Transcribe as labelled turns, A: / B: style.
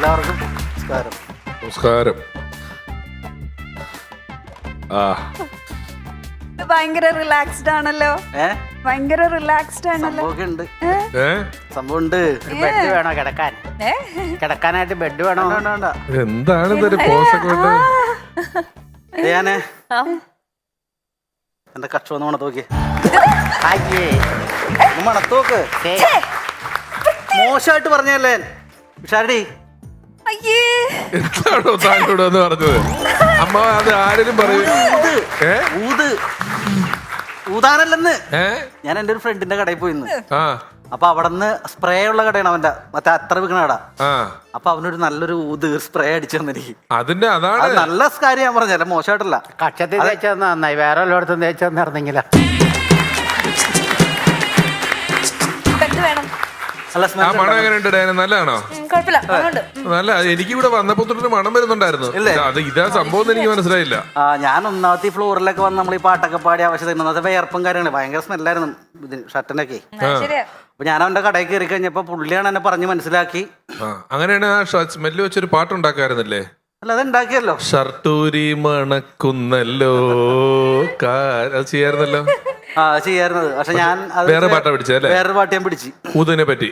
A: എല്ലാവർക്കും നമസ്കാരം.
B: നമസ്കാരം.
C: ഭയങ്കര റിലാക്സ്ഡ് ആണല്ലോ. ഭയങ്കര റിലാക്സ്ഡ് ആണല്ലോ.
A: സംഭവം ഉണ്ട്.
D: ബെഡ് വേണോ കിടക്കാൻ? കിടക്കാനായിട്ട് ബെഡ് വേണോ?
B: എന്താണ് ഇതൊരു പോസൊക്കെ ഉണ്ട്?
A: ഞാനേ എന്റെ കഷ്ടം ഒന്ന് മണത്തോക്ക്.
D: അയ്യേ
A: മണത്തോക്ക്. മോശമായിട്ട് പറഞ്ഞല്ലേ ഉഷാരടി?
B: എന്താണോ താങ്കളോട് എന്ന് പറഞ്ഞത്? അമ്മ അത് ആരും പറയൂ.
A: ഊതാനല്ലെന്ന്. ഞാൻ എന്റെ ഒരു ഫ്രണ്ടിന്റെ കടയിൽ പോയിന്ന്. അപ്പൊ അവിടെന്ന് സ്പ്രേ ഉള്ള കടയാണ് അവന്റെ, മറ്റേ അത്ര വിൽക്കണ കട. അപ്പൊ അവനൊരു നല്ലൊരു സ്പ്രേ അടിച്ചു തന്നിരിക്കും.
B: അതിന്റെ അതാണ്
A: നല്ല കാര്യം ഞാൻ പറഞ്ഞല്ല, മോശമായിട്ടല്ല.
D: കക്ഷത്തിൽ തേച്ചത് നന്നായി, വേറെ എല്ലായിടത്തും തേച്ചെന്നിറങ്ങില്ല.
B: ആ മണം എങ്ങനെയുണ്ട് ഡയന? നല്ലതാണോ? നല്ല. എനിക്ക് ഇവിടെ വന്നപ്പോ തൊട്ടൊരു മണം വരുന്നുണ്ടായിരുന്നു. അത് ഇതാ സംഭവം എന്ന് എനിക്ക് മനസ്സിലായില്ല.
A: ഞാൻ ഒന്നാമത്തെ ഫ്ലോറിലൊക്കെ വന്ന് നമ്മൾ ഈ പാട്ടൊക്കെ പാടി ആവശ്യത വേർപ്പും കാര്യമാണ്. ഭയങ്കര സ്മെല്ലായിരുന്നു ഷർട്ടിനൊക്കെ. അപ്പൊ ഞാൻ അവന്റെ കടയിൽ കയറി കഴിഞ്ഞപ്പോ പുള്ളിയാണ് എന്നെ പറഞ്ഞ് മനസ്സിലാക്കി.
B: അങ്ങനെയാണ് ആ സ്മെല്ല് വെച്ചൊരു പാട്ടുണ്ടാക്കായിരുന്നില്ലേ?
A: അല്ല, അത് ഉണ്ടാക്കിയല്ലോ.
B: ഷർട്ടൂരി മണക്കുന്നല്ലോ ചെയ്യായിരുന്നല്ലോ.
A: ചെയ്യാറുന്നത്. പക്ഷെ ഞാൻ
B: വേറെ പാട്ടാ പിടിച്ചല്ലേ?
A: വേറൊരു പാട്ട് ഞാൻ പിടിച്ചു
B: ഊതിനെ പറ്റി.